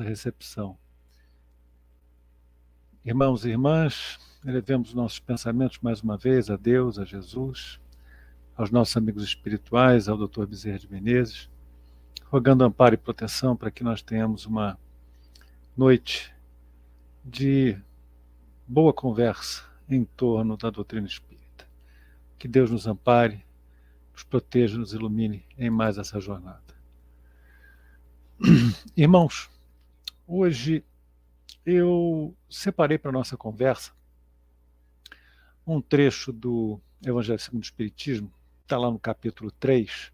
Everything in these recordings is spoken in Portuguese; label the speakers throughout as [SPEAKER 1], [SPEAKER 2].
[SPEAKER 1] recepção. Irmãos e irmãs, elevemos nossos pensamentos mais uma vez a Deus, a Jesus, aos nossos amigos espirituais, ao Dr. Bezerra de Menezes, rogando amparo e proteção para que nós tenhamos uma noite de boa conversa em torno da doutrina espírita. Que Deus nos ampare, nos proteja, nos ilumine em mais essa jornada. Irmãos, hoje eu separei para a nossa conversa um trecho do Evangelho segundo o Espiritismo, está lá no capítulo 3.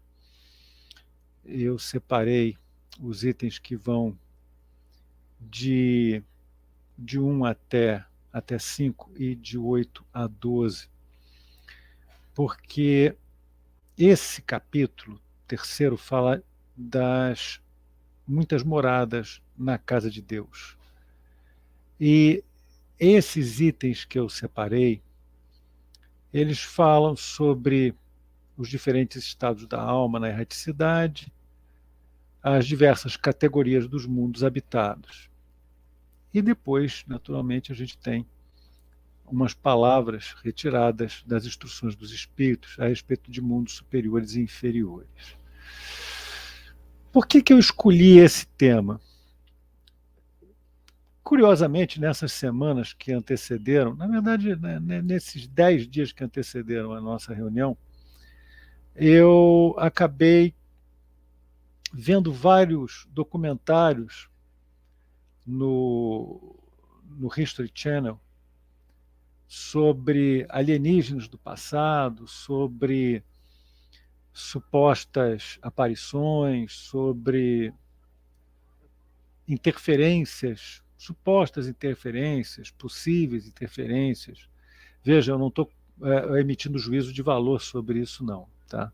[SPEAKER 1] Eu separei os itens que vão de 1 até 5 e de 8 a 12, porque esse capítulo terceiro fala das muitas moradas na casa de Deus. E esses itens que eu separei, eles falam sobre os diferentes estados da alma na erraticidade, as diversas categorias dos mundos habitados. E depois, naturalmente, a gente tem umas palavras retiradas das instruções dos espíritos a respeito de mundos superiores e inferiores. Por que eu escolhi esse tema? Curiosamente, nessas semanas que antecederam, na verdade, nesses 10 dias que antecederam a nossa reunião, eu acabei vendo vários documentários no History Channel sobre alienígenas do passado, sobre supostas aparições, sobre interferências, supostas interferências, possíveis interferências. Veja, eu não estou emitindo juízo de valor sobre isso, não, tá?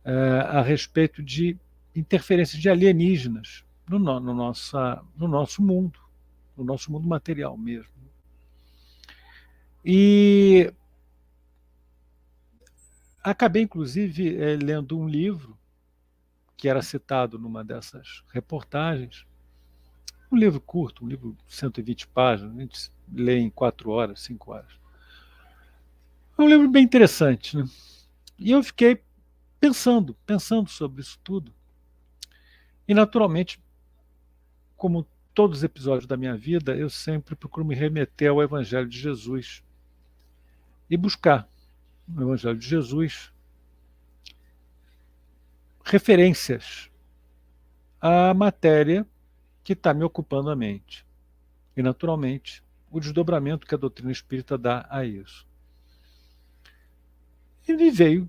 [SPEAKER 1] A respeito de interferências de alienígenas no nosso mundo material mesmo. E acabei, inclusive, lendo um livro que era citado numa dessas reportagens, um livro curto, um livro de 120 páginas, a gente lê em 4 horas, 5 horas. É um livro bem interessante, né? E eu fiquei pensando sobre isso tudo. E, naturalmente, como todos os episódios da minha vida, eu sempre procuro me remeter ao Evangelho de Jesus e buscar no Evangelho de Jesus referências à matéria que está me ocupando a mente. E, naturalmente, o desdobramento que a doutrina espírita dá a isso. E me veio,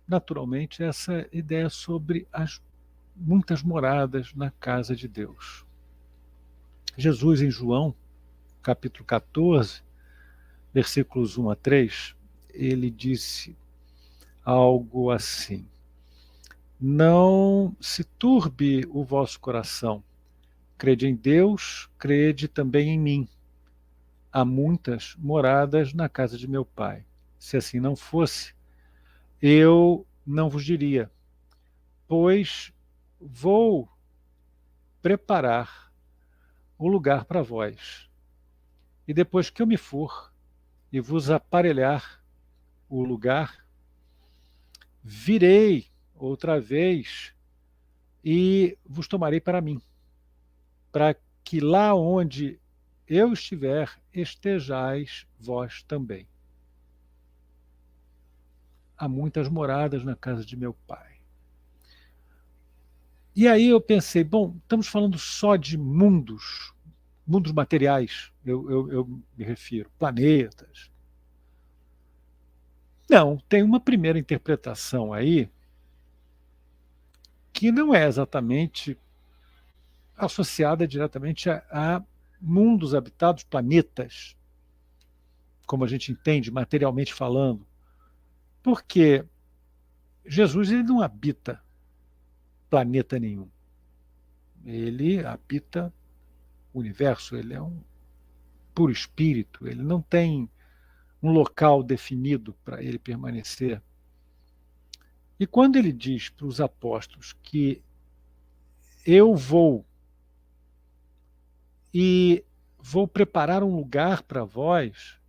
[SPEAKER 1] naturalmente, essa ideia sobre as muitas moradas na casa de Deus. Jesus, em João, capítulo 14, versículos 1 a 3, ele disse algo assim: não se turbe o vosso coração, crede em Deus, crede também em mim. Há muitas moradas na casa de meu Pai. Se assim não fosse, eu não vos diria, pois vou preparar o lugar para vós. E depois que eu me for e vos aparelhar o lugar, virei outra vez e vos tomarei para mim, para que lá onde eu estiver, estejais vós também. Há muitas moradas na casa de meu Pai. E aí eu pensei, bom, estamos falando só de mundos materiais, eu me refiro, planetas. Não, tem uma primeira interpretação aí que não é exatamente associada diretamente a mundos habitados, planetas, como a gente entende, materialmente falando. Porque Jesus ele não habita planeta nenhum. Ele habita o universo, ele é um puro espírito, ele não tem um local definido para ele permanecer. E quando ele diz para os apóstolos que eu vou e vou preparar um lugar para vós.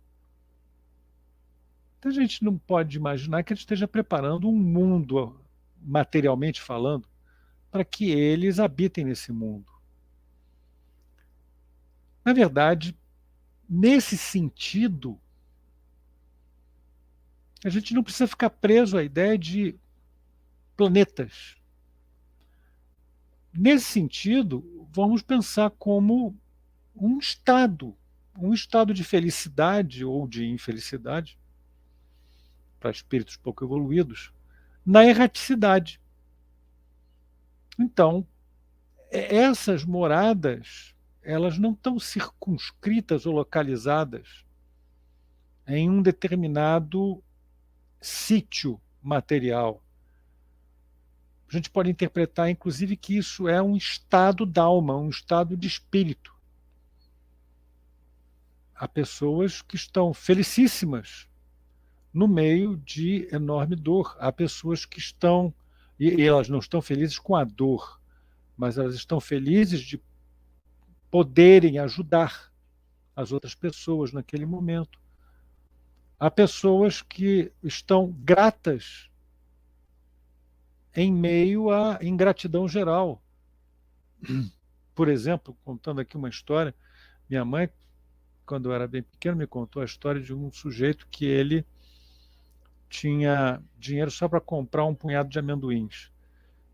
[SPEAKER 1] Então a gente não pode imaginar que ele esteja preparando um mundo, materialmente falando, para que eles habitem nesse mundo. Na verdade, nesse sentido, a gente não precisa ficar preso à ideia de planetas. Nesse sentido, vamos pensar como um estado de felicidade ou de infelicidade, para espíritos pouco evoluídos, na erraticidade. Então, essas moradas, elas não estão circunscritas ou localizadas em um determinado sítio material. A gente pode interpretar, inclusive, que isso é um estado d'alma, um estado de espírito. Há pessoas que estão felicíssimas no meio de enorme dor. Há pessoas que estão, e elas não estão felizes com a dor, mas elas estão felizes de poderem ajudar as outras pessoas naquele momento. Há pessoas que estão gratas em meio à ingratidão geral. Por exemplo, contando aqui uma história, minha mãe, quando eu era bem pequeno, me contou a história de um sujeito que ele tinha dinheiro só para comprar um punhado de amendoins.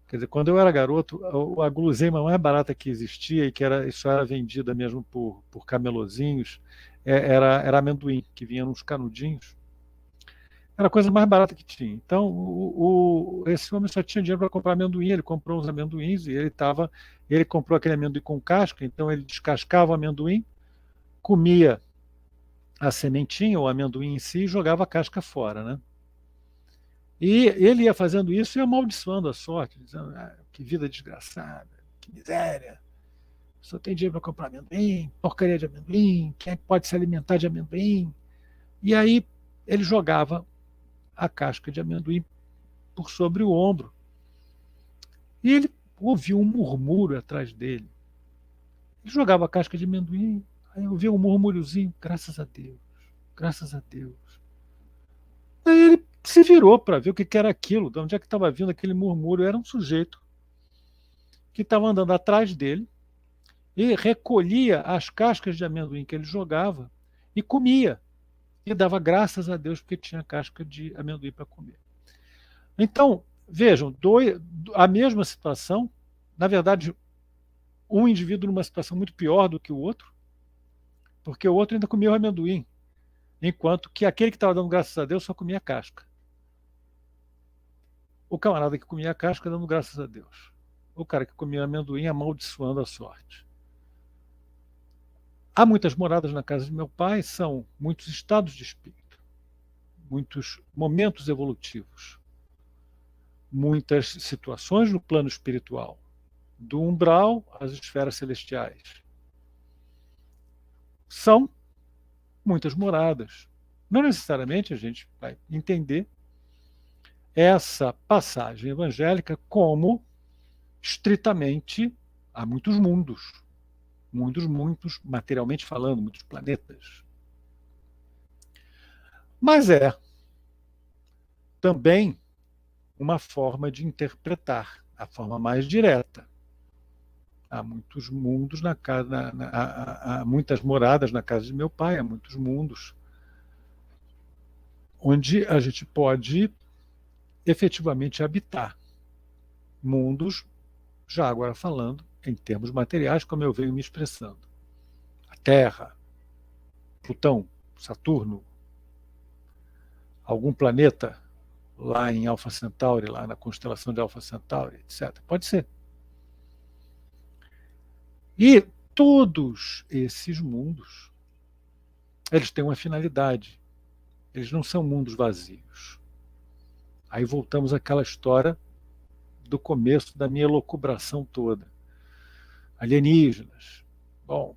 [SPEAKER 1] Quer dizer, quando eu era garoto, a guloseima mais barata que existia, e que isso era vendida mesmo por camelozinhos, era amendoim, que vinha nos canudinhos. Era a coisa mais barata que tinha. Então, esse homem só tinha dinheiro para comprar amendoim, ele comprou uns amendoins e ele comprou aquele amendoim com casca, então ele descascava o amendoim, comia a sementinha, o amendoim em si, e jogava a casca fora, né? E ele ia fazendo isso e amaldiçoando a sorte, dizendo, que vida desgraçada, que miséria, só tem dinheiro para comprar amendoim, porcaria de amendoim, quem é que pode se alimentar de amendoim? E aí ele jogava a casca de amendoim por sobre o ombro. E ele ouviu um murmúrio atrás dele. Ele jogava a casca de amendoim, aí ouvia um murmúriozinho, graças a Deus, graças a Deus. Aí ele se virou para ver o que era aquilo, de onde é que estava vindo aquele murmúrio. Era um sujeito que estava andando atrás dele e recolhia as cascas de amendoim que ele jogava e comia. E dava graças a Deus porque tinha casca de amendoim para comer. Então, vejam, a mesma situação, na verdade, um indivíduo numa situação muito pior do que o outro, porque o outro ainda comia o amendoim, enquanto que aquele que estava dando graças a Deus só comia casca. O camarada que comia casca dando graças a Deus. O cara que comia amendoim amaldiçoando a sorte. Há muitas moradas na casa de meu pai, são muitos estados de espírito, muitos momentos evolutivos, muitas situações no plano espiritual, do umbral às esferas celestiais. São muitas moradas. Não necessariamente a gente vai entender essa passagem evangélica como estritamente há muitos mundos, muitos, materialmente falando, muitos planetas. Mas é também uma forma de interpretar, a forma mais direta. Há muitos mundos na casa, há muitas moradas na casa de meu pai, há muitos mundos onde a gente pode efetivamente habitar. Mundos, já agora falando em termos materiais, como eu venho me expressando. A Terra, Plutão, Saturno, algum planeta lá em Alfa Centauri, lá na constelação de Alfa Centauri, etc. Pode ser. E todos esses mundos, eles têm uma finalidade. Eles não são mundos vazios. Aí voltamos àquela história do começo da minha elucubração toda. Alienígenas. Bom,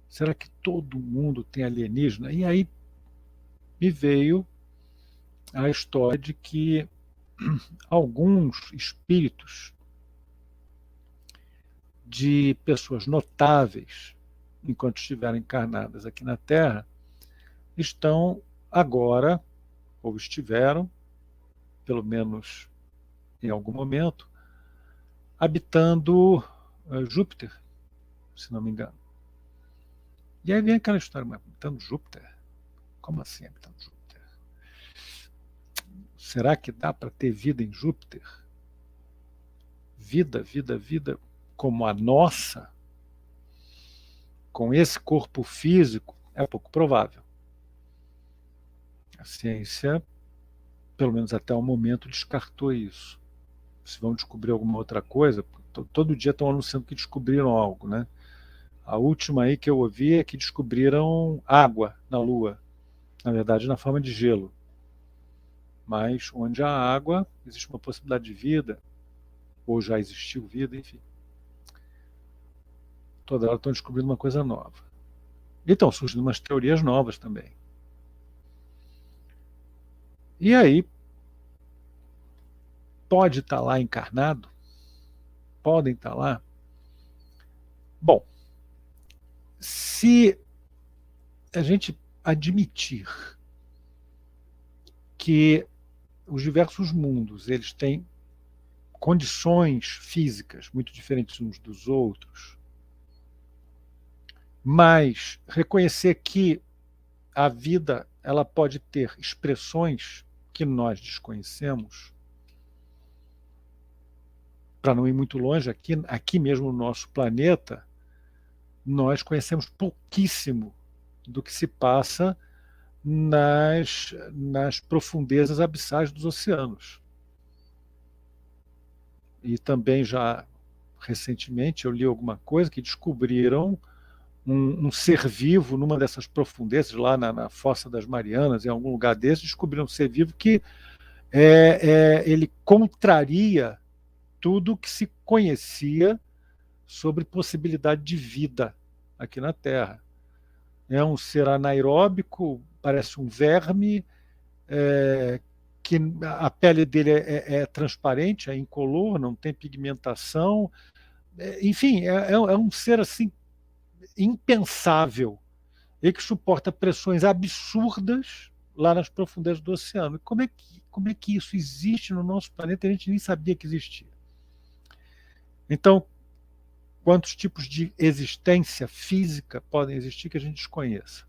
[SPEAKER 1] será que todo mundo tem alienígena? E aí me veio a história de que alguns espíritos de pessoas notáveis enquanto estiverem encarnadas aqui na Terra, estão agora, ou estiveram, pelo menos em algum momento, habitando Júpiter, se não me engano. E aí vem aquela história, mas habitando Júpiter? Como assim habitando Júpiter? Será que dá para ter vida em Júpiter? Vida como a nossa, com esse corpo físico, é pouco provável. A ciência, pelo menos até o momento, descartou isso. Se vão descobrir alguma outra coisa, todo dia estão anunciando que descobriram algo, né? A última aí que eu ouvi é que descobriram água na Lua, na verdade na forma de gelo. Mas onde há água, existe uma possibilidade de vida, ou já existiu vida, enfim. Toda hora estão descobrindo uma coisa nova. E estão surgindo umas teorias novas também. E aí, pode estar lá encarnado? Podem estar lá? Bom, se a gente admitir que os diversos mundos eles têm condições físicas muito diferentes uns dos outros, mas reconhecer que a vida ela pode ter expressões que nós desconhecemos, para não ir muito longe, aqui mesmo no nosso planeta, nós conhecemos pouquíssimo do que se passa nas profundezas abissais dos oceanos. E também já recentemente eu li alguma coisa que descobriram um ser vivo numa dessas profundezas, lá na Fossa das Marianas, em algum lugar desse, descobriram um ser vivo que ele contraria tudo que se conhecia sobre possibilidade de vida aqui na Terra. É um ser anaeróbico, parece um verme, que a pele dele é transparente, é incolor, não tem pigmentação. Enfim, é um ser assim impensável e que suporta pressões absurdas lá nas profundezas do oceano. Como é que isso existe no nosso planeta e a gente nem sabia que existia? Então, quantos tipos de existência física podem existir que a gente desconheça?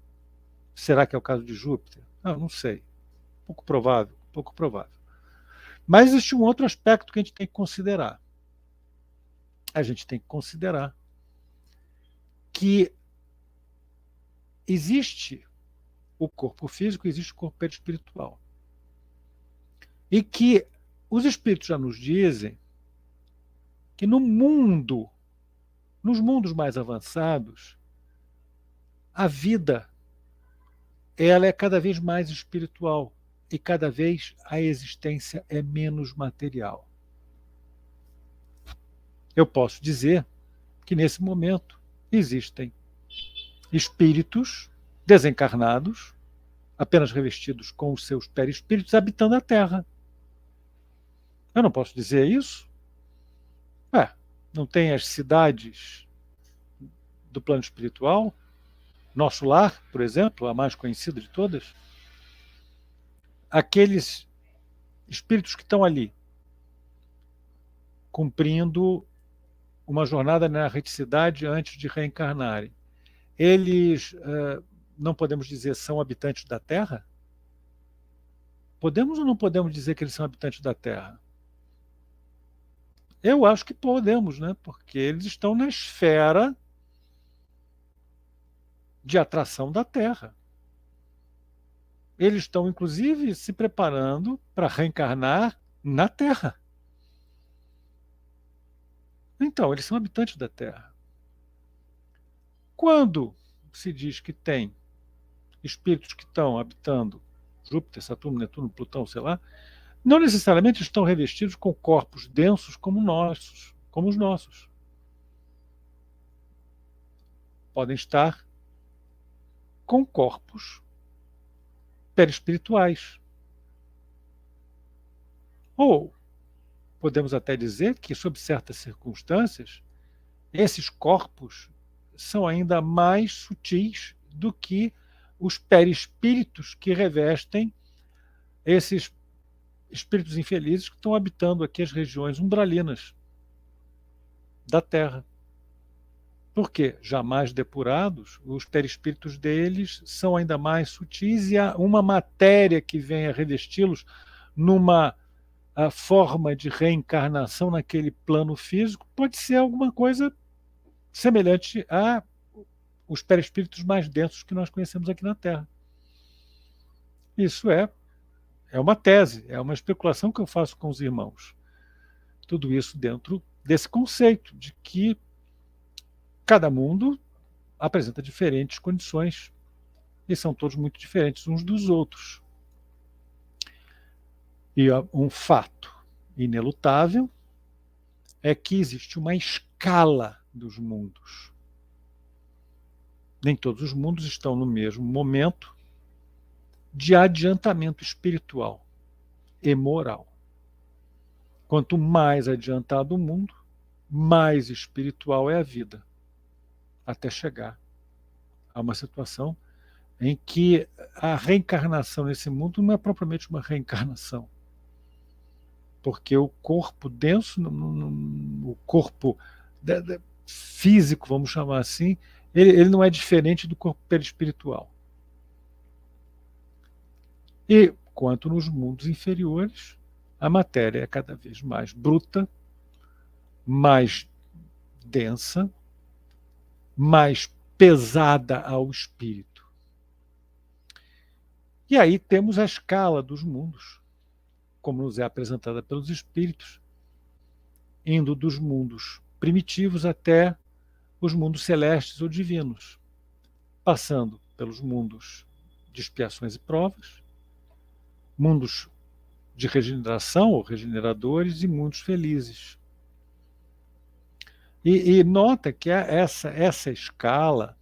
[SPEAKER 1] Será que é o caso de Júpiter? Não sei. Pouco provável, pouco provável. Mas existe um outro aspecto que a gente tem que considerar. A gente tem que considerar que existe o corpo físico, existe o corpo perispiritual. E que os espíritos já nos dizem que no mundo, nos mundos mais avançados, a vida ela é cada vez mais espiritual e cada vez a existência é menos material. Eu posso dizer que nesse momento existem espíritos desencarnados, apenas revestidos com os seus perispíritos, habitando a Terra. Eu não posso dizer isso? Não tem as cidades do plano espiritual? Nosso Lar, por exemplo, a mais conhecida de todas? Aqueles espíritos que estão ali, cumprindo uma jornada na erreticidade antes de reencarnarem, eles, não podemos dizer, são habitantes da Terra? Podemos ou não podemos dizer que eles são habitantes da Terra? Eu acho que podemos, né? Porque eles estão na esfera de atração da Terra. Eles estão, inclusive, se preparando para reencarnar na Terra. Então, eles são habitantes da Terra. Quando se diz que tem espíritos que estão habitando Júpiter, Saturno, Netuno, Plutão, sei lá, não necessariamente estão revestidos com corpos densos como os nossos. Podem estar com corpos perispirituais. Ou podemos até dizer que, sob certas circunstâncias, esses corpos são ainda mais sutis do que os perispíritos que revestem esses espíritos infelizes que estão habitando aqui as regiões umbralinas da Terra. Porque, jamais depurados, os perispíritos deles são ainda mais sutis e há uma matéria que vem a revesti-los numa forma de reencarnação naquele plano físico pode ser alguma coisa semelhante a os perispíritos mais densos que nós conhecemos aqui na Terra. Isso é uma tese, é uma especulação que eu faço com os irmãos. Tudo isso dentro desse conceito de que cada mundo apresenta diferentes condições e são todos muito diferentes uns dos outros. E um fato inelutável é que existe uma escala dos mundos. Nem todos os mundos estão no mesmo momento de adiantamento espiritual e moral. Quanto mais adiantado o mundo, mais espiritual é a vida, até chegar a uma situação em que a reencarnação nesse mundo não é propriamente uma reencarnação, porque o corpo denso, o corpo físico, vamos chamar assim, ele não é diferente do corpo perispiritual. E, quanto nos mundos inferiores, a matéria é cada vez mais bruta, mais densa, mais pesada ao espírito. E aí temos a escala dos mundos, como nos é apresentada pelos espíritos, indo dos mundos primitivos até os mundos celestes ou divinos, passando pelos mundos de expiações e provas, mundos de regeneração ou regeneradores e mundos felizes. E nota que essa escala,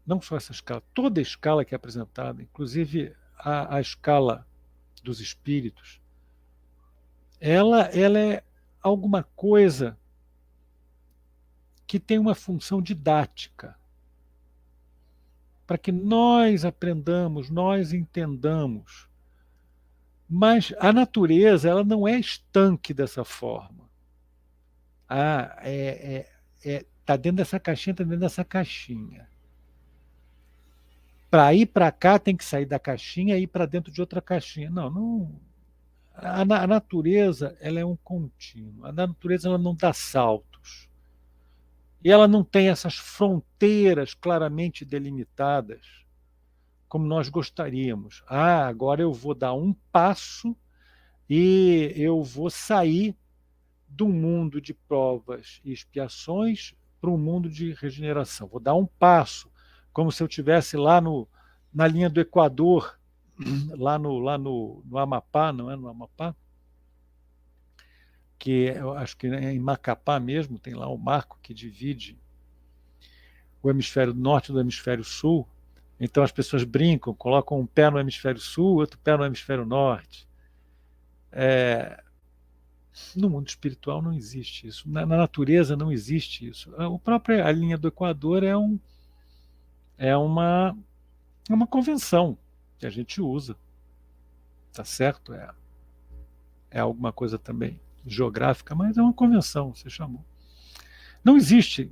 [SPEAKER 1] não só essa escala, toda a escala que é apresentada, inclusive a escala dos espíritos, ela é alguma coisa que tem uma função didática, para que nós aprendamos, nós entendamos. Mas a natureza ela não é estanque dessa forma. Está dentro dessa caixinha, está dentro dessa caixinha. Para ir para cá tem que sair da caixinha e ir para dentro de outra caixinha. Não. A natureza ela é um contínuo. A natureza ela não dá saltos. E ela não tem essas fronteiras claramente delimitadas como nós gostaríamos. Agora eu vou dar um passo e eu vou sair do mundo de provas e expiações para um mundo de regeneração. Vou dar um passo, como se eu estivesse lá na linha do Equador, lá no Amapá, não é no Amapá? Que eu acho que é em Macapá mesmo, tem lá o marco que divide o hemisfério norte do hemisfério sul. Então as pessoas brincam, colocam um pé no hemisfério sul, outro pé no hemisfério norte. No mundo espiritual não existe isso. Na natureza não existe isso. A linha do Equador é uma convenção que a gente usa. Tá certo? É alguma coisa também geográfica, mas é uma convenção, você chamou. Não existe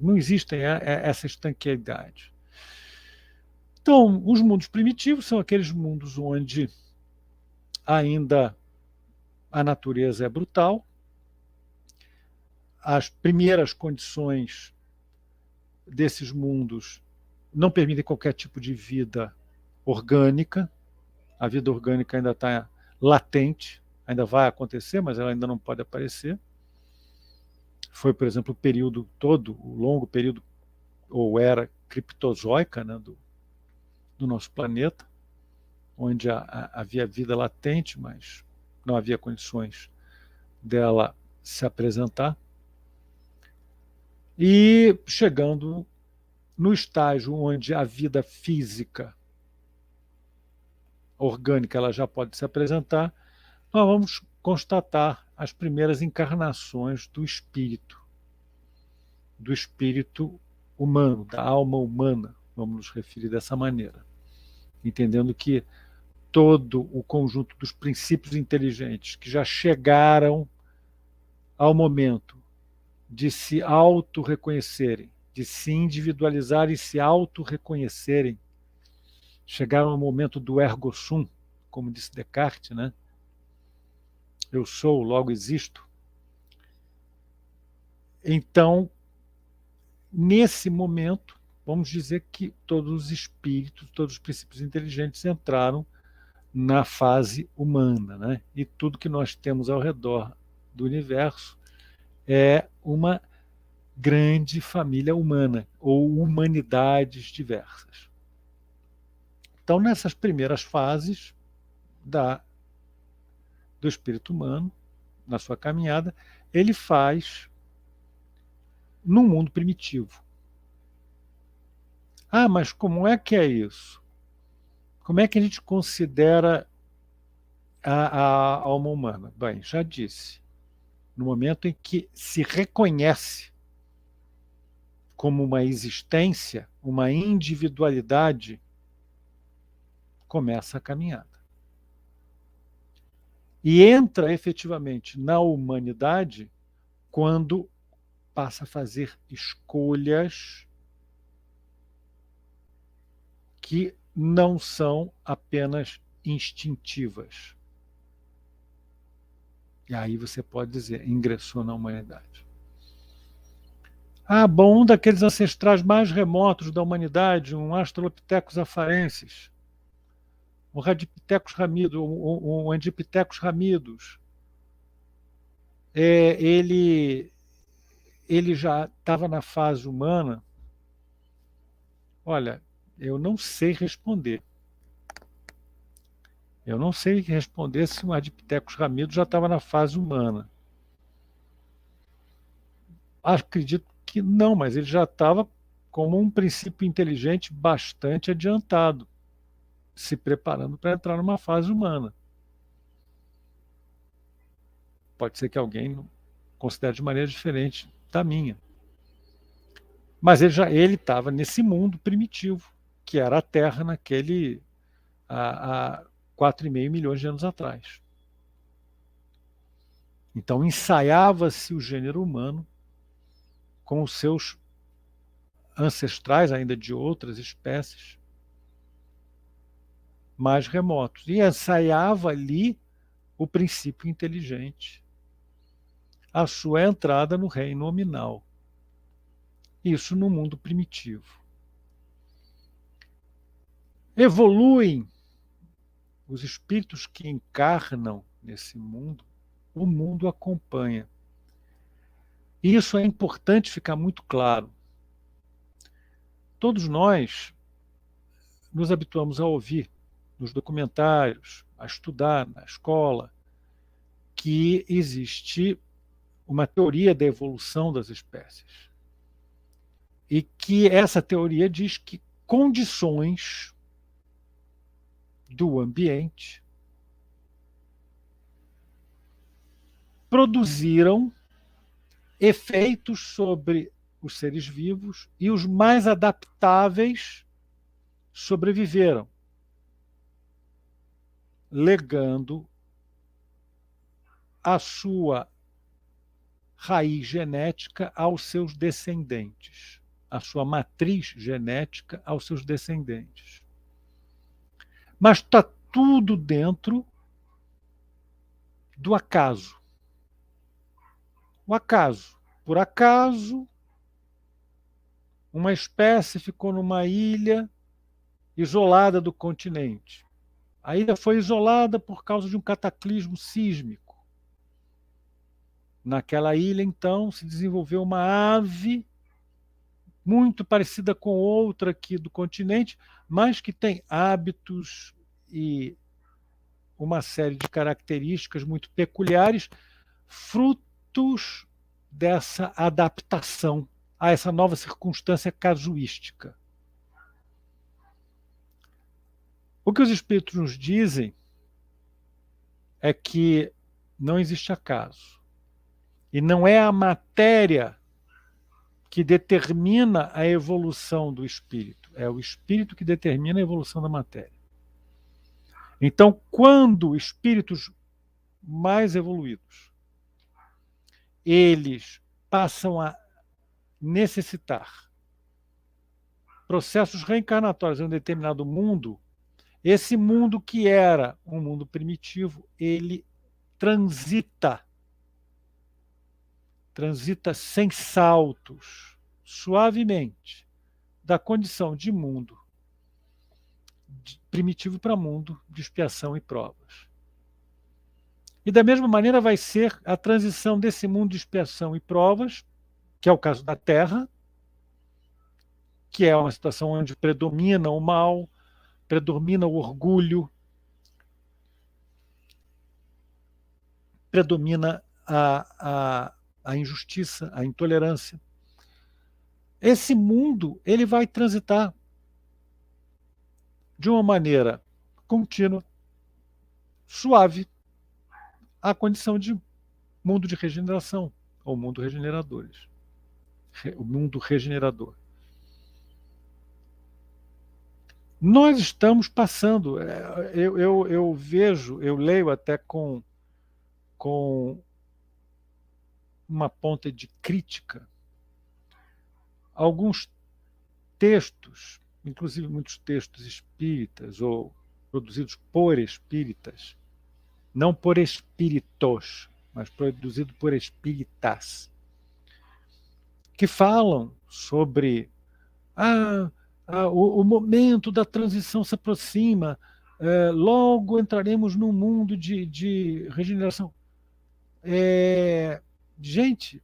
[SPEAKER 1] essa estanqueidade. Então, os mundos primitivos são aqueles mundos onde ainda a natureza é brutal, as primeiras condições desses mundos não permitem qualquer tipo de vida orgânica, a vida orgânica ainda está latente, ainda vai acontecer, mas ela ainda não pode aparecer. Foi, por exemplo, o longo período, ou era criptozoica, né, do nosso planeta, onde havia vida latente, mas não havia condições dela se apresentar. E chegando no estágio onde a vida física, orgânica, ela já pode se apresentar, nós vamos constatar as primeiras encarnações do espírito, do espírito humano, da alma humana, vamos nos referir dessa maneira, entendendo que todo o conjunto dos princípios inteligentes que já chegaram ao momento de se auto-reconhecerem, de se individualizarem e se auto-reconhecerem, chegaram ao momento do ergo sum, como disse Descartes, né? Eu sou, logo existo. Então, nesse momento, vamos dizer que todos os espíritos, todos os princípios inteligentes entraram na fase humana, né? E tudo que nós temos ao redor do universo é uma grande família humana, ou humanidades diversas. Então, nessas primeiras fases do espírito humano, na sua caminhada, ele faz num mundo primitivo. Ah, mas como é que é isso? Como é que a gente considera a alma humana? Bem, já disse, no momento em que se reconhece como uma existência, uma individualidade, começa a caminhada. E entra efetivamente na humanidade quando passa a fazer escolhas que não são apenas instintivas. E aí você pode dizer, ingressou na humanidade. Ah, bom, um daqueles ancestrais mais remotos da humanidade, um Australopithecus afarensis, um Radipithecus ramidus, um Andipithecus ramidus, ele já estava na fase humana. Olha, eu não sei responder. Eu não sei responder se um Ardipithecus ramidus já estava na fase humana. Acredito que não, mas ele já estava como um princípio inteligente bastante adiantado, se preparando para entrar numa fase humana. Pode ser que alguém considere de maneira diferente da minha. Mas ele estava nesse mundo primitivo, que era a Terra naquele há 4,5 milhões de anos atrás. Então ensaiava-se o gênero humano com os seus ancestrais, ainda de outras espécies, mais remotos. E ensaiava ali o princípio inteligente, a sua entrada no reino nominal. Isso no mundo primitivo. Evoluem os espíritos que encarnam nesse mundo, o mundo acompanha. E isso é importante ficar muito claro. Todos nós nos habituamos a ouvir nos documentários, a estudar na escola, que existe uma teoria da evolução das espécies. E que essa teoria diz que condições do ambiente produziram efeitos sobre os seres vivos e os mais adaptáveis sobreviveram, legando a sua raiz genética aos seus descendentes, a sua matriz genética aos seus descendentes. Mas está tudo dentro do acaso. O acaso. Por acaso, uma espécie ficou numa ilha isolada do continente. A ilha foi isolada por causa de um cataclismo sísmico. Naquela ilha, então, se desenvolveu uma ave muito parecida com outra aqui do continente, mas que tem hábitos e uma série de características muito peculiares, frutos dessa adaptação a essa nova circunstância casuística. O que os espíritos nos dizem é que não existe acaso. E não é a matéria que determina a evolução do espírito. É o espírito que determina a evolução da matéria. Então, quando espíritos mais evoluídos, eles passam a necessitar processos reencarnatórios em um determinado mundo, esse mundo que era um mundo primitivo, ele transita sem saltos, suavemente, da condição de mundo primitivo para mundo de expiação e provas. E da mesma maneira vai ser a transição desse mundo de expiação e provas, que é o caso da Terra, que é uma situação onde predomina o mal, predomina o orgulho, predomina a injustiça, a intolerância. Esse mundo ele vai transitar de uma maneira contínua, suave, à condição de mundo de regeneração, ou mundo regeneradores. O mundo regenerador. Nós estamos passando, eu vejo, eu leio até com uma ponta de crítica alguns textos, inclusive muitos textos espíritas ou produzidos por espíritas, não por espíritos, mas produzidos por espíritas, que falam sobre o momento da transição se aproxima, logo entraremos num mundo de regeneração. Gente,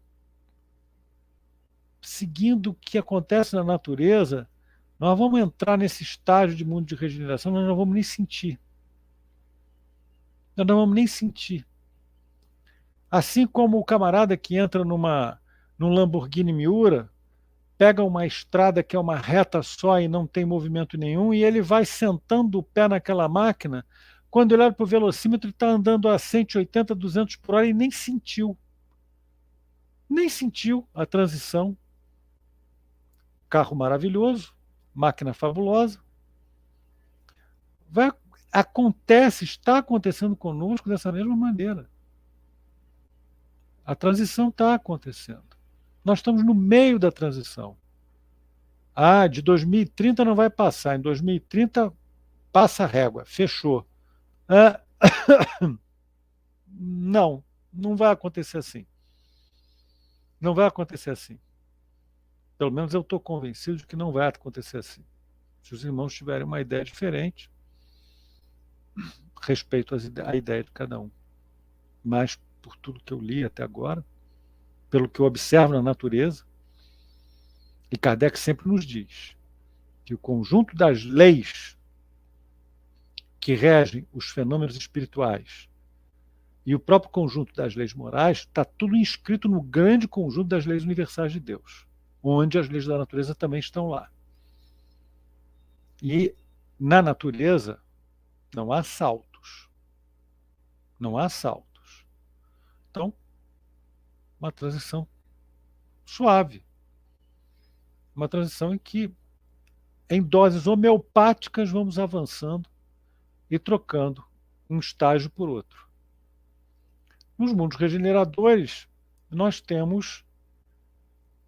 [SPEAKER 1] seguindo o que acontece na natureza, nós vamos entrar nesse estágio de mundo de regeneração, nós não vamos nem sentir. Nós não vamos nem sentir. Assim como o camarada que entra num Lamborghini Miura, pega uma estrada que é uma reta só e não tem movimento nenhum, e ele vai sentando o pé naquela máquina, quando ele olha para o velocímetro, ele está andando a 180, 200 por hora e nem sentiu. Nem sentiu a transição. Carro maravilhoso, máquina fabulosa. Está acontecendo conosco dessa mesma maneira. A transição está acontecendo. Nós estamos no meio da transição. De 2030 não vai passar. Em 2030 passa a régua. Fechou. Não vai acontecer assim. Não vai acontecer assim. Pelo menos eu estou convencido de que não vai acontecer assim. Se os irmãos tiverem uma ideia diferente, respeito a ideia de cada um. Mas, por tudo que eu li até agora, pelo que eu observo na natureza, e Kardec sempre nos diz que o conjunto das leis que regem os fenômenos espirituais e o próprio conjunto das leis morais está tudo inscrito no grande conjunto das leis universais de Deus, onde as leis da natureza também estão lá. E na natureza não há saltos. Não há saltos. Então, uma transição suave. Uma transição em que, em doses homeopáticas, vamos avançando e trocando um estágio por outro. Nos mundos regeneradores, nós temos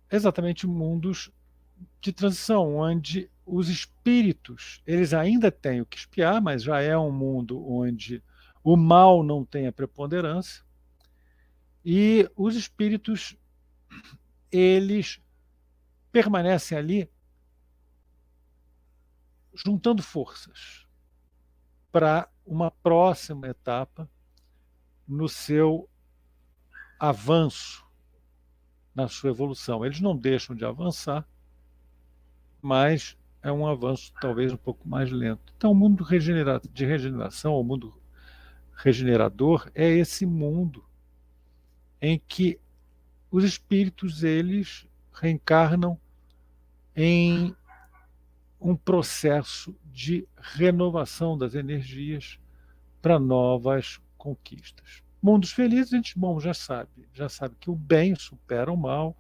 [SPEAKER 1] exatamente mundos de transição, onde os espíritos, eles ainda têm o que espiar, mas já é um mundo onde o mal não tem a preponderância, e os espíritos, eles permanecem ali juntando forças para uma próxima etapa no seu avanço, na sua evolução. Eles não deixam de avançar, mas é um avanço talvez um pouco mais lento. Então, o mundo de regeneração, o mundo regenerador, é esse mundo em que os espíritos, eles reencarnam em um processo de renovação das energias para novas conquistas. Mundos felizes, a gente, já sabe que o bem supera o mal,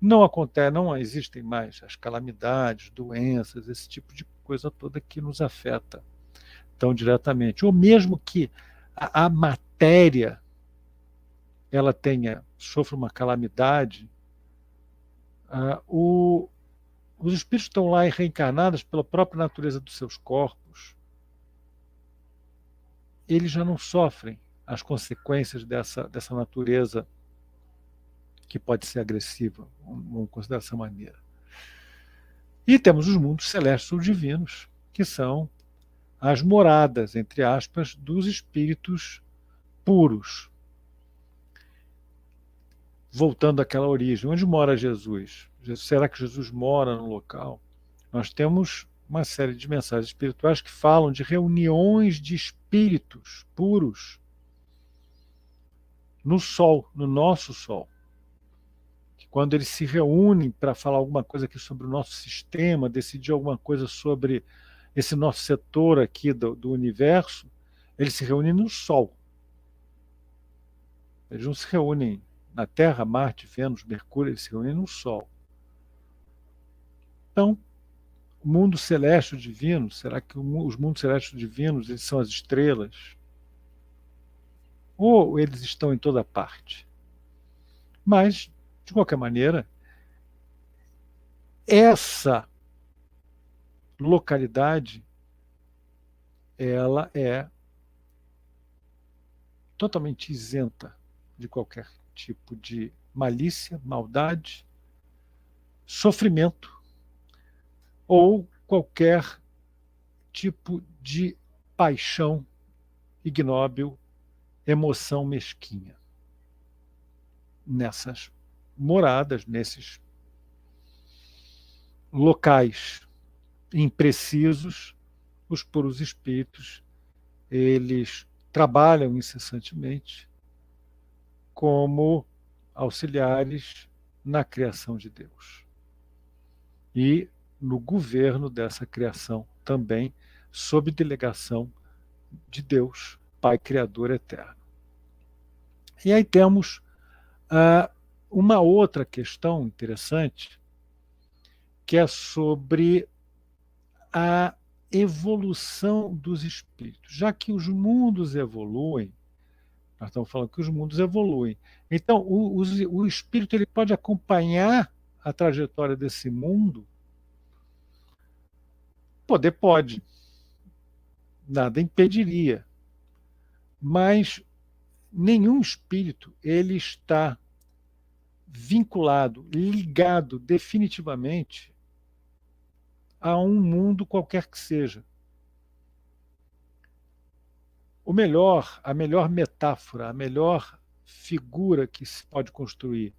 [SPEAKER 1] não acontece, não existem mais as calamidades, doenças, esse tipo de coisa toda que nos afeta tão diretamente. Ou mesmo que a matéria ela sofra uma calamidade, os espíritos estão lá reencarnados pela própria natureza dos seus corpos, eles já não sofrem as consequências dessa natureza que pode ser agressiva, vamos considerar dessa maneira. E temos os mundos celestes ou divinos, que são as moradas, entre aspas, dos espíritos puros. Voltando àquela origem, onde mora Jesus? Será que Jesus mora no local? Nós temos uma série de mensagens espirituais que falam de reuniões de espíritos puros no Sol, no nosso Sol. Que quando eles se reúnem para falar alguma coisa aqui sobre o nosso sistema, decidir alguma coisa sobre esse nosso setor aqui do universo, eles se reúnem no Sol. Eles não se reúnem na Terra, Marte, Vênus, Mercúrio, eles se reúnem no Sol. Então, o mundo celeste divino, será que os mundos celestes divinos eles são as estrelas? Ou eles estão em toda parte? Mas, de qualquer maneira, essa localidade ela é totalmente isenta de qualquer tipo de malícia, maldade, sofrimento ou qualquer tipo de paixão ignóbil, emoção mesquinha. Nessas moradas, nesses locais imprecisos, os puros espíritos, eles trabalham incessantemente como auxiliares na criação de Deus. E no governo dessa criação também, sob delegação de Deus, Pai Criador Eterno. E aí temos uma outra questão interessante, que é sobre a evolução dos espíritos. Já que os mundos evoluem, nós estamos falando que os mundos evoluem. Então, o espírito ele pode acompanhar a trajetória desse mundo? Pode. Nada impediria. Mas nenhum espírito ele está vinculado, ligado definitivamente a um mundo qualquer que seja. A melhor metáfora, a melhor figura que se pode construir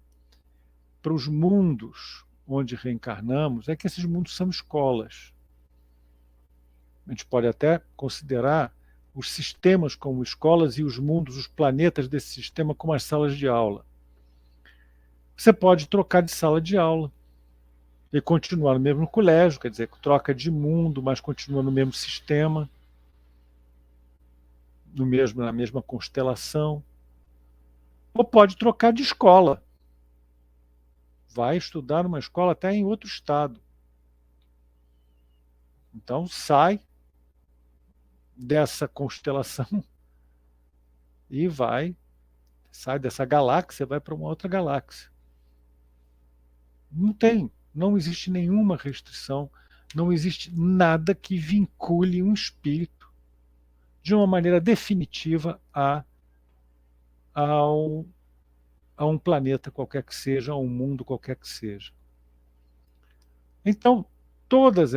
[SPEAKER 1] para os mundos onde reencarnamos é que esses mundos são escolas. A gente pode até considerar os sistemas como escolas e os mundos, os planetas desse sistema como as salas de aula. Você pode trocar de sala de aula e continuar no mesmo colégio, quer dizer, troca de mundo, mas continua no mesmo sistema, na mesma constelação. Ou pode trocar de escola. Vai estudar numa escola até em outro estado. Então sai dessa constelação e sai dessa galáxia, vai para uma outra galáxia. Não existe nenhuma restrição, não existe nada que vincule um espírito de uma maneira definitiva a um planeta qualquer que seja, a um mundo qualquer que seja. Então, todos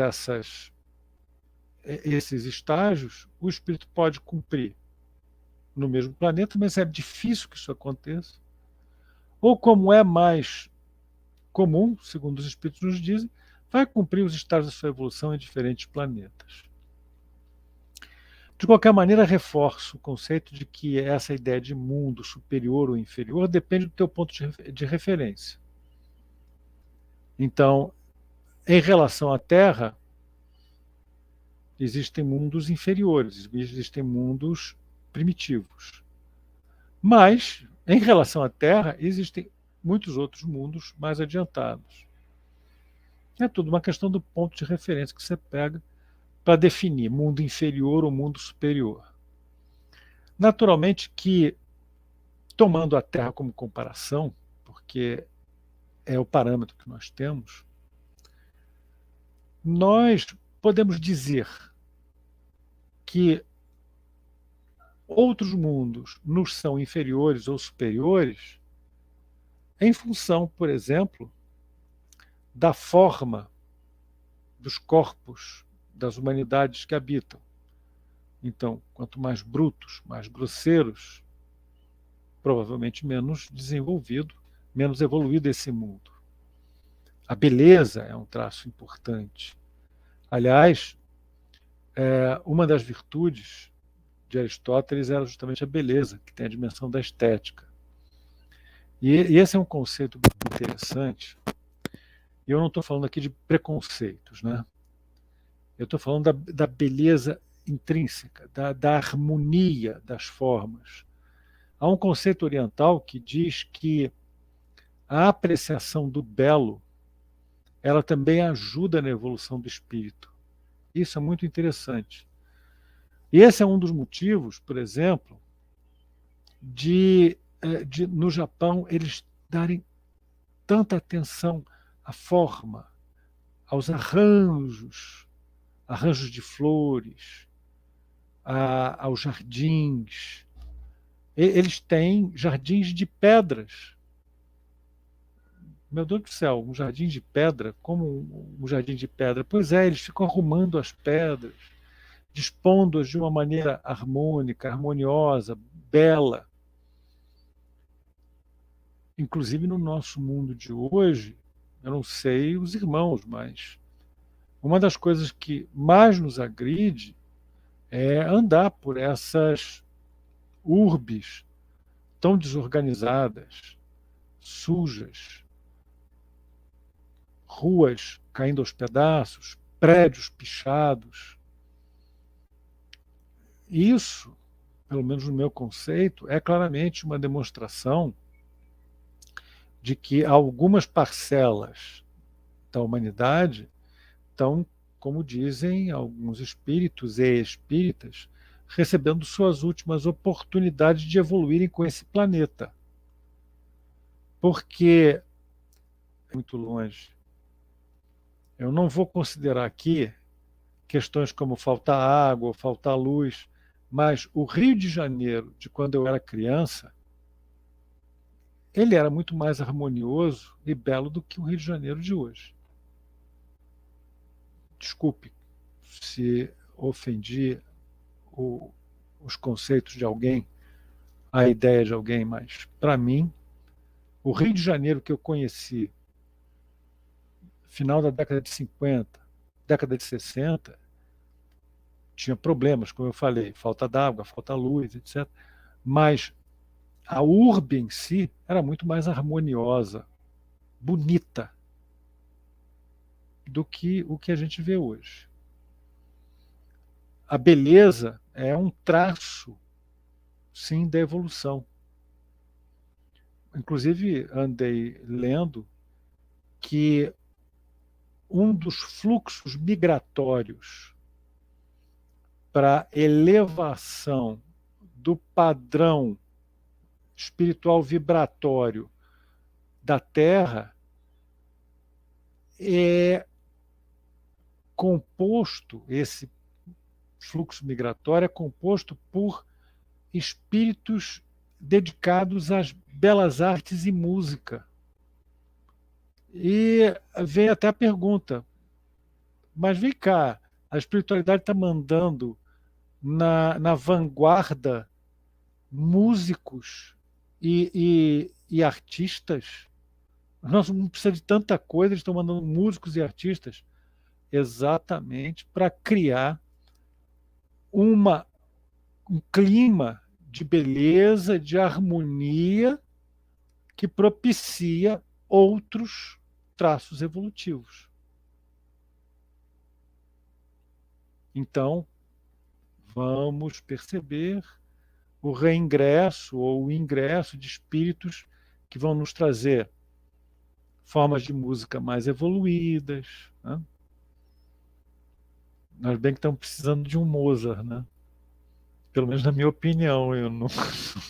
[SPEAKER 1] esses estágios, o espírito pode cumprir no mesmo planeta, mas é difícil que isso aconteça. Ou, como é mais comum, segundo os espíritos nos dizem, vai cumprir os estágios da sua evolução em diferentes planetas. De qualquer maneira, reforço o conceito de que essa ideia de mundo superior ou inferior depende do teu ponto de referência. Então, em relação à Terra, existem mundos inferiores, existem mundos primitivos. Mas, em relação à Terra, existem muitos outros mundos mais adiantados. É tudo uma questão do ponto de referência que você pega para definir mundo inferior ou mundo superior. Naturalmente que, tomando a Terra como comparação, porque é o parâmetro que nós temos, nós podemos dizer que outros mundos nos são inferiores ou superiores em função, por exemplo, da forma dos corpos das humanidades que habitam. Então, quanto mais brutos, mais grosseiros, provavelmente menos desenvolvido, menos evoluído esse mundo. A beleza é um traço importante. Aliás, uma das virtudes de Aristóteles era justamente a beleza, que tem a dimensão da estética. E esse é um conceito interessante. Eu não estou falando aqui de preconceitos, né? Eu estou falando da beleza intrínseca, da harmonia das formas. Há um conceito oriental que diz que a apreciação do belo, ela também ajuda na evolução do espírito. Isso é muito interessante. E esse é um dos motivos, por exemplo, de no Japão eles darem tanta atenção à forma, aos arranjos de flores, aos jardins. Eles têm jardins de pedras. Meu Deus do céu, um jardim de pedra? Como um jardim de pedra? Pois é, eles ficam arrumando as pedras, dispondo-as de uma maneira harmônica, harmoniosa, bela. Inclusive no nosso mundo de hoje, eu não sei os irmãos, mas uma das coisas que mais nos agride é andar por essas urbes tão desorganizadas, sujas, ruas caindo aos pedaços, prédios pichados. Isso, pelo menos no meu conceito, é claramente uma demonstração de que algumas parcelas da humanidade estão, como dizem alguns espíritos e espíritas, recebendo suas últimas oportunidades de evoluírem com esse planeta. Porque é muito longe. Eu não vou considerar aqui questões como faltar água, faltar luz, mas o Rio de Janeiro, de quando eu era criança, ele era muito mais harmonioso e belo do que o Rio de Janeiro de hoje. Desculpe se ofendi os conceitos de alguém, a ideia de alguém, mas, para mim, o Rio de Janeiro que eu conheci, final da década de 50, década de 60, tinha problemas, como eu falei, falta d'água, falta luz, etc. Mas a urbe em si era muito mais harmoniosa, bonita, do que o que a gente vê hoje. A beleza é um traço, sim, da evolução. Inclusive, andei lendo que um dos fluxos migratórios para elevação do padrão espiritual vibratório da Terra é composto, esse fluxo migratório é composto por espíritos dedicados às belas artes e música. E vem até a pergunta, mas vem cá, a espiritualidade está mandando na vanguarda músicos e artistas? Nós não precisamos de tanta coisa, eles estão mandando músicos e artistas exatamente para criar um clima de beleza, de harmonia, que propicia outros traços evolutivos. Então, vamos perceber o reingresso ou o ingresso de espíritos que vão nos trazer formas de música mais evoluídas, né? Nós bem que estamos precisando de um Mozart, né? Pelo menos na minha opinião, eu não,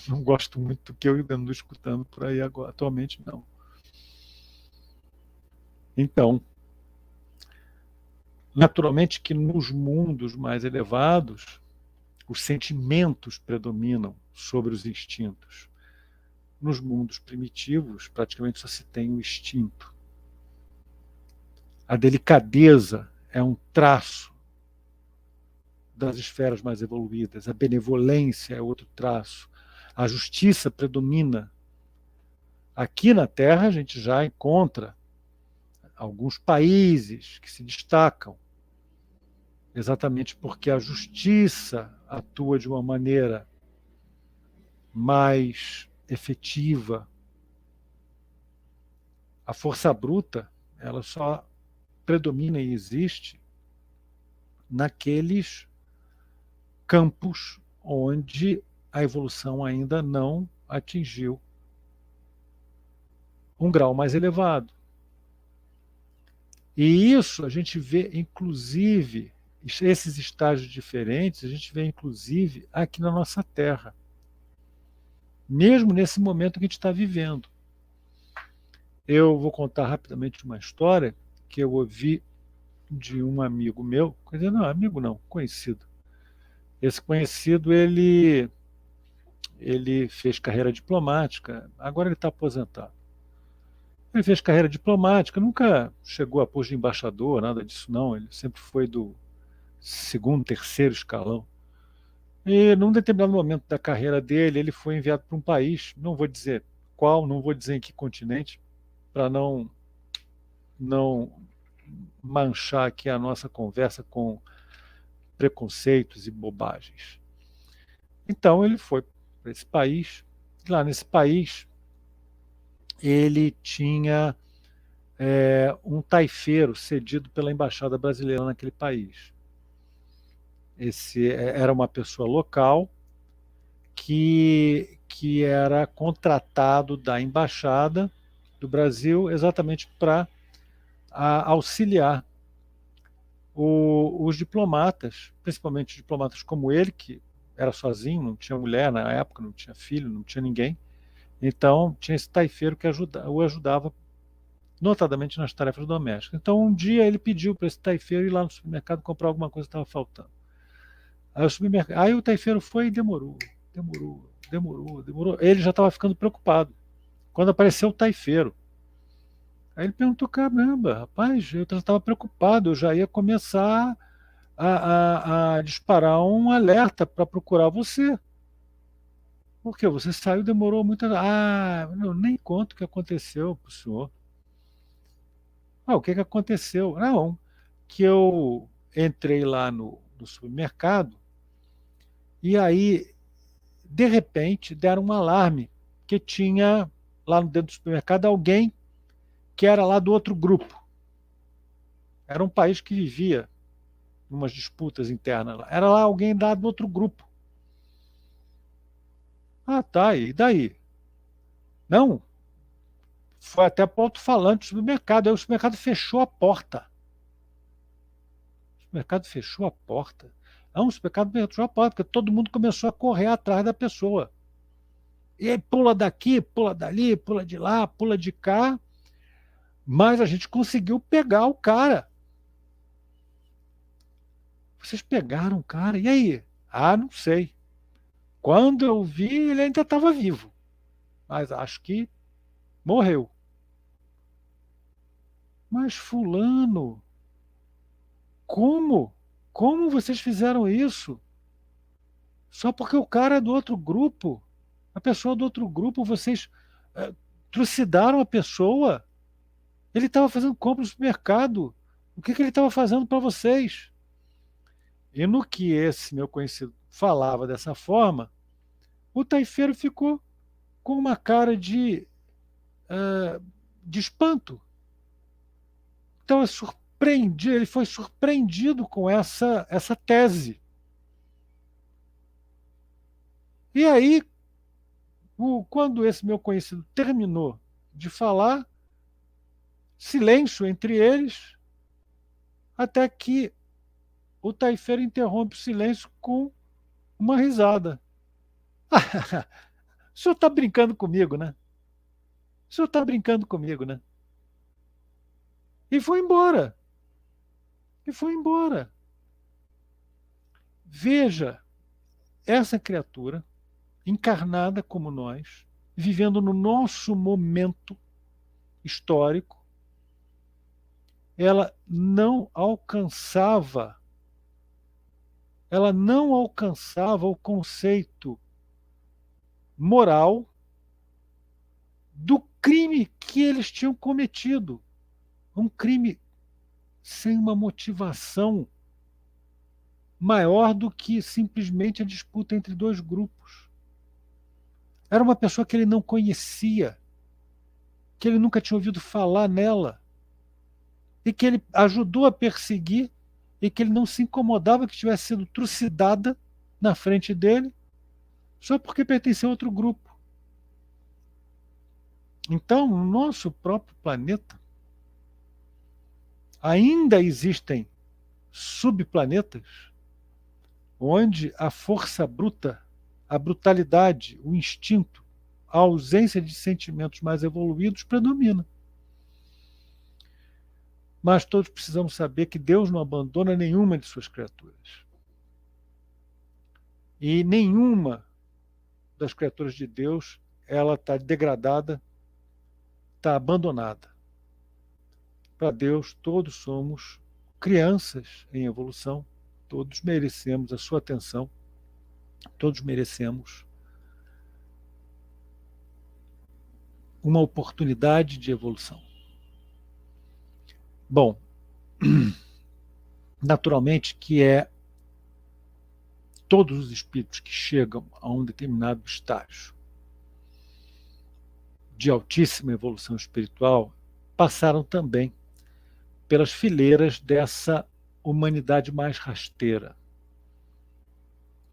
[SPEAKER 1] não gosto muito do que eu ando escutando por aí agora, atualmente não. Então, naturalmente que nos mundos mais elevados, os sentimentos predominam sobre os instintos. Nos mundos primitivos, praticamente só se tem o instinto. A delicadeza é um traço das esferas mais evoluídas, a benevolência é outro traço, a justiça predomina. Aqui na Terra a gente já encontra alguns países que se destacam, exatamente porque a justiça atua de uma maneira mais efetiva. A força bruta, ela só predomina e existe naqueles campos onde a evolução ainda não atingiu um grau mais elevado. E isso a gente vê, inclusive, esses estágios diferentes, a gente vê, inclusive, aqui na nossa Terra. Mesmo nesse momento que a gente está vivendo. Eu vou contar rapidamente uma história que eu ouvi de um amigo meu, quer dizer, não, amigo não, conhecido. Esse conhecido, ele fez carreira diplomática, agora ele está aposentado. Ele fez carreira diplomática, nunca chegou a posto de embaixador, nada disso não, ele sempre foi do segundo, terceiro escalão. E num determinado momento da carreira dele, ele foi enviado para um país, não vou dizer qual, não vou dizer em que continente, para não manchar aqui a nossa conversa com preconceitos e bobagens. Então ele foi para esse país, e lá nesse país ele tinha um taifeiro cedido pela embaixada brasileira naquele país. Esse era uma pessoa local que era contratado da embaixada do Brasil exatamente para auxiliar os diplomatas, principalmente diplomatas como ele, que era sozinho, não tinha mulher na época, não tinha filho, não tinha ninguém. Então, tinha esse taifeiro que o ajudava, notadamente nas tarefas domésticas. Então, um dia ele pediu para esse taifeiro ir lá no supermercado comprar alguma coisa que estava faltando. Aí o taifeiro foi e demorou. Ele já estava ficando preocupado. Quando apareceu o taifeiro, aí ele perguntou: caramba, rapaz, eu estava preocupado, eu já ia começar a disparar um alerta para procurar você. Por quê? Você saiu, demorou muito. Ah, eu nem conto o que aconteceu para o senhor. Ah, o que, que aconteceu? Não, que eu entrei lá no supermercado e aí, de repente, deram um alarme que tinha lá dentro do supermercado alguém que era lá do outro grupo. Era um país que vivia em umas disputas internas lá. Era lá alguém lá do outro grupo. Ah, tá, e daí? Não, foi até para o alto-falante do supermercado. Aí o supermercado fechou a porta. O supermercado fechou a porta. Não, o supermercado fechou a porta, porque todo mundo começou a correr atrás da pessoa. E aí pula daqui, pula dali, pula de lá, pula de cá. Mas a gente conseguiu pegar o cara. Vocês pegaram o cara? E aí? Ah, não sei. Quando eu vi, ele ainda estava vivo. Mas acho que morreu. Mas fulano, como? Como vocês fizeram isso? Só porque o cara é do outro grupo, a pessoa do outro grupo, vocês trucidaram a pessoa. Ele estava fazendo compra no supermercado. O que ele estava fazendo para vocês? E no que esse meu conhecido falava dessa forma, o taifeiro ficou com uma cara de espanto. Então ele foi surpreendido com essa tese. E aí, quando esse meu conhecido terminou de falar, Silêncio entre eles, até que o taifeiro interrompe o silêncio com uma risada. O senhor está brincando comigo, né? O senhor está brincando comigo, né? E foi embora. E foi embora. Veja essa criatura, encarnada como nós, vivendo no nosso momento histórico, ela não alcançava o conceito moral do crime que eles tinham cometido. Um crime sem uma motivação maior do que simplesmente a disputa entre dois grupos. Era uma pessoa que ele não conhecia, que ele nunca tinha ouvido falar nela, e que ele ajudou a perseguir, e que ele não se incomodava que tivesse sido trucidada na frente dele, só porque pertencia a outro grupo. Então, no nosso próprio planeta, ainda existem subplanetas onde a força bruta, a brutalidade, o instinto, a ausência de sentimentos mais evoluídos predomina. Mas todos precisamos saber que Deus não abandona nenhuma de suas criaturas. E nenhuma das criaturas de Deus ela está degradada, está abandonada. Para Deus, todos somos crianças em evolução, todos merecemos a sua atenção, todos merecemos uma oportunidade de evolução. Bom, naturalmente que todos os espíritos que chegam a um determinado estágio de altíssima evolução espiritual passaram também pelas fileiras dessa humanidade mais rasteira.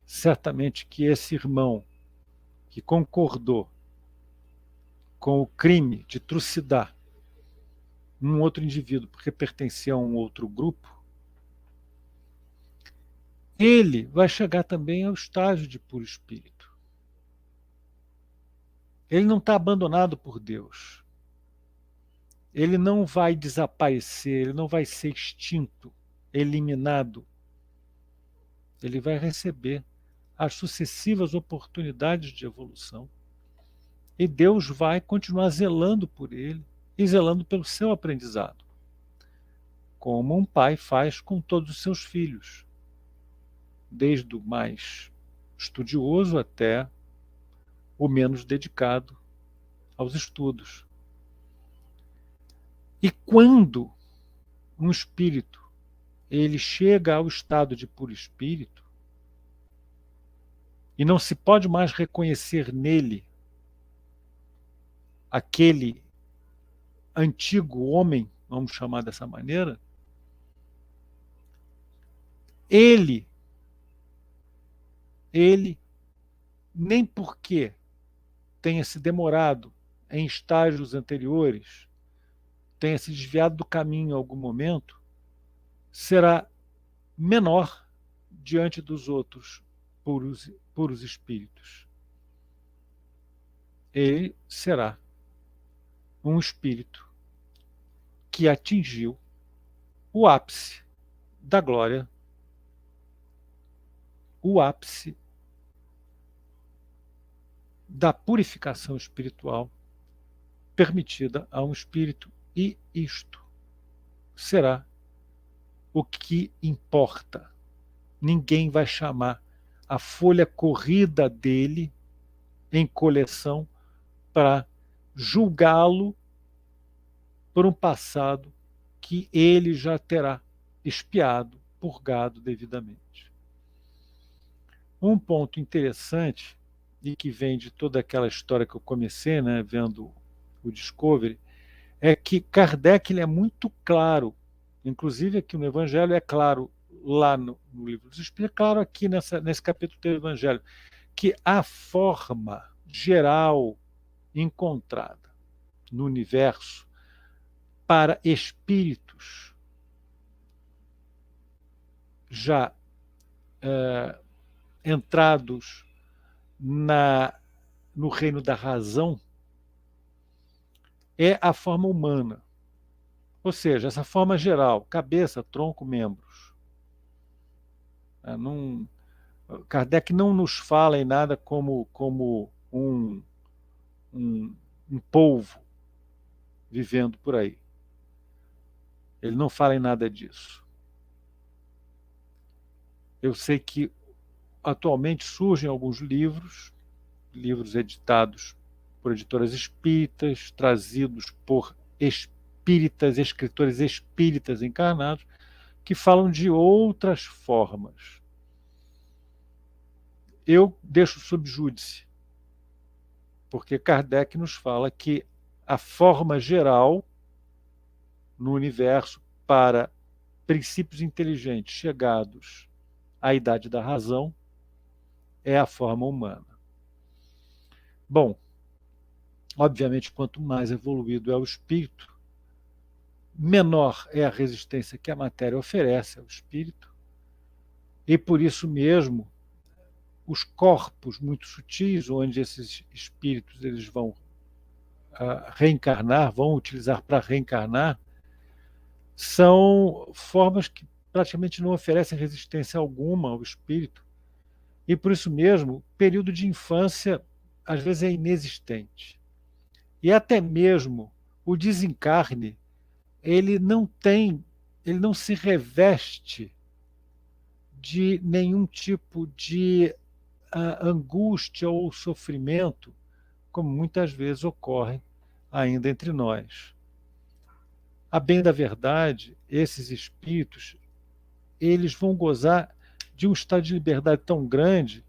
[SPEAKER 1] Certamente que esse irmão que concordou com o crime de trucidar um outro indivíduo porque pertencia a um outro grupo, ele vai chegar também ao estágio de puro espírito. Ele não está abandonado por Deus. Ele não vai desaparecer, ele não vai ser extinto, eliminado. Ele vai receber as sucessivas oportunidades de evolução. E Deus vai continuar zelando por ele e zelando pelo seu aprendizado, como um pai faz com todos os seus filhos, desde o mais estudioso até o menos dedicado aos estudos. E quando um espírito ele chega ao estado de puro espírito e não se pode mais reconhecer nele aquele antigo homem, vamos chamar dessa maneira, ele, nem porque tenha se demorado em estágios anteriores, tenha se desviado do caminho em algum momento, será menor diante dos outros puros espíritos. Ele será um espírito que atingiu o ápice da glória, o ápice da purificação espiritual permitida a um espírito, e isto será o que importa. Ninguém vai chamar a folha corrida dele em coleção para julgá-lo por um passado que ele já terá expiado, purgado devidamente. Um ponto interessante, e que vem de toda aquela história que eu comecei, né, vendo o Discovery, é que Kardec ele é muito claro, inclusive aqui no Evangelho é claro, lá no Livro dos Espíritos, é claro aqui nesse capítulo do Evangelho, que a forma geral encontrada no universo para espíritos já entrados no reino da razão é a forma humana. Ou seja, essa forma geral, cabeça, tronco, membros. Kardec não nos fala em nada como um polvo vivendo por aí. Ele não fala em nada disso. Eu sei que atualmente surgem alguns livros editados por editoras espíritas, trazidos por espíritas, escritores espíritas encarnados, que falam de outras formas. Eu deixo sub júdice, porque Kardec nos fala que a forma geral no universo para princípios inteligentes chegados à idade da razão é a forma humana. Bom, obviamente, quanto mais evoluído é o espírito, menor é a resistência que a matéria oferece ao espírito, e por isso mesmo os corpos muito sutis, onde esses espíritos eles vão reencarnar, vão utilizar para reencarnar, são formas que praticamente não oferecem resistência alguma ao espírito, e por isso mesmo, o período de infância às vezes é inexistente. E até mesmo o desencarne, ele não se reveste de nenhum tipo de angústia ou sofrimento, como muitas vezes ocorre ainda entre nós. A bem da verdade, esses espíritos, eles vão gozar de um estado de liberdade tão grande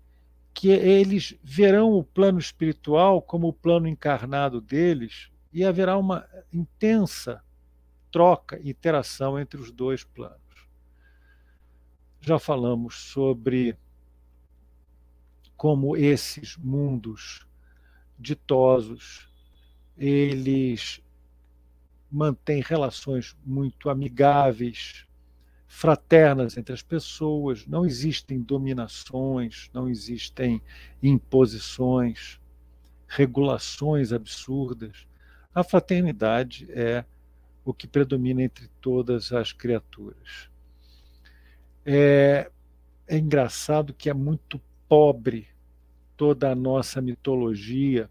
[SPEAKER 1] que eles verão o plano espiritual como o plano encarnado deles e haverá uma intensa troca e interação entre os dois planos. Já falamos sobre como esses mundos ditosos, eles mantêm relações muito amigáveis, fraternas entre as pessoas, não existem dominações, não existem imposições, regulações absurdas. A fraternidade é o que predomina entre todas as criaturas. É engraçado que é muito pobre toda a nossa mitologia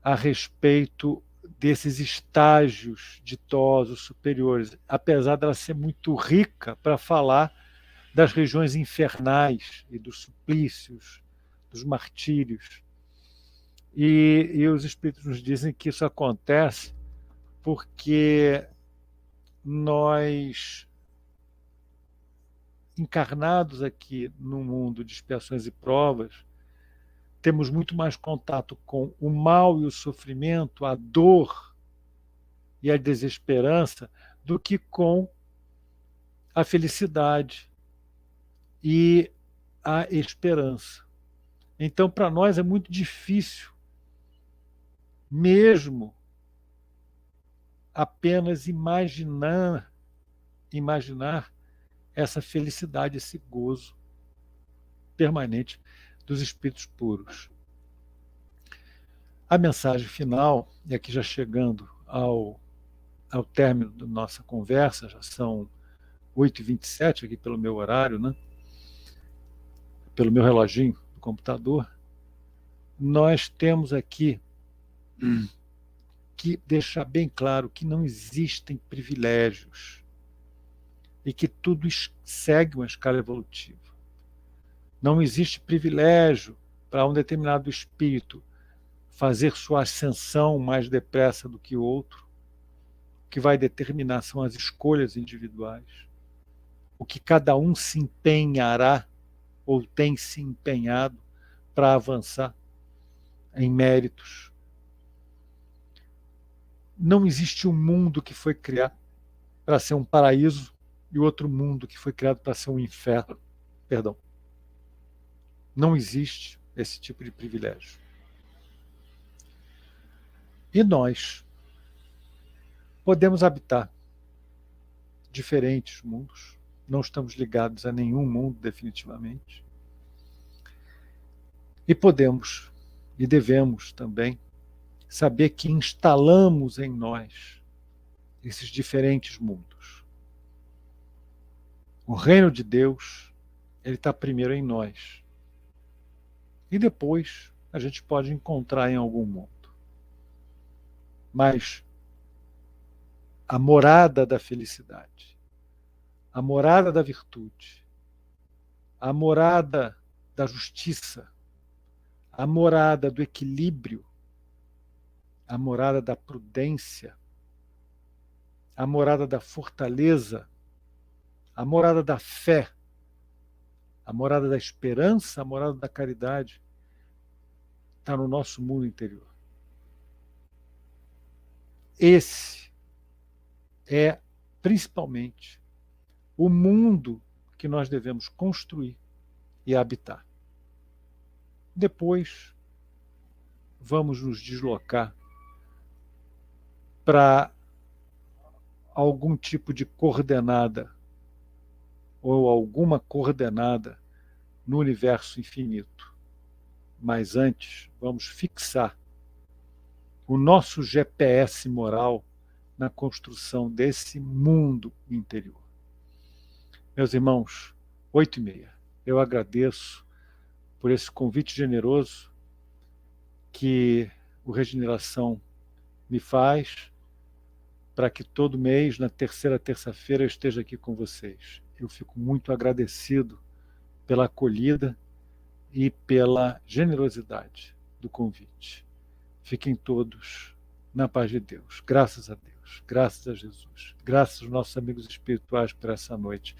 [SPEAKER 1] a respeito desses estágios ditosos superiores, apesar dela ser muito rica para falar das regiões infernais e dos suplícios, dos martírios. E os espíritos nos dizem que isso acontece porque nós, encarnados aqui no mundo de expiações e provas, temos muito mais contato com o mal e o sofrimento, a dor e a desesperança, do que com a felicidade e a esperança. Então, para nós é muito difícil, mesmo apenas imaginar essa felicidade, esse gozo permanente dos espíritos puros. A mensagem final, e aqui já chegando ao término da nossa conversa, já são 8h27 aqui pelo meu horário, né? Pelo meu reloginho do computador, nós temos aqui que deixar bem claro que não existem privilégios e que tudo segue uma escala evolutiva. Não existe privilégio para um determinado espírito fazer sua ascensão mais depressa do que o outro. O que vai determinar são as escolhas individuais. O que cada um se empenhará ou tem se empenhado para avançar em méritos. Não existe um mundo que foi criado para ser um paraíso e outro mundo que foi criado para ser um inferno. Perdão. Não existe esse tipo de privilégio. E nós podemos habitar diferentes mundos, não estamos ligados a nenhum mundo definitivamente, e podemos e devemos também saber que instalamos em nós esses diferentes mundos. O reino de Deus, ele está primeiro em nós. E depois a gente pode encontrar em algum mundo. Mas a morada da felicidade, a morada da virtude, a morada da justiça, a morada do equilíbrio, a morada da prudência, a morada da fortaleza, a morada da fé, a morada da esperança, a morada da caridade, está no nosso mundo interior. Esse é, principalmente, o mundo que nós devemos construir e habitar. Depois, vamos nos deslocar para algum tipo de coordenada ou alguma coordenada no universo infinito. Mas antes, vamos fixar o nosso GPS moral na construção desse mundo interior. Meus irmãos, 8h30. Eu agradeço por esse convite generoso que o Regeneração me faz para que todo mês, na terceira terça-feira, eu esteja aqui com vocês. Eu fico muito agradecido pela acolhida e pela generosidade do convite. Fiquem todos na paz de Deus. Graças a Deus, graças a Jesus, graças aos nossos amigos espirituais por essa noite.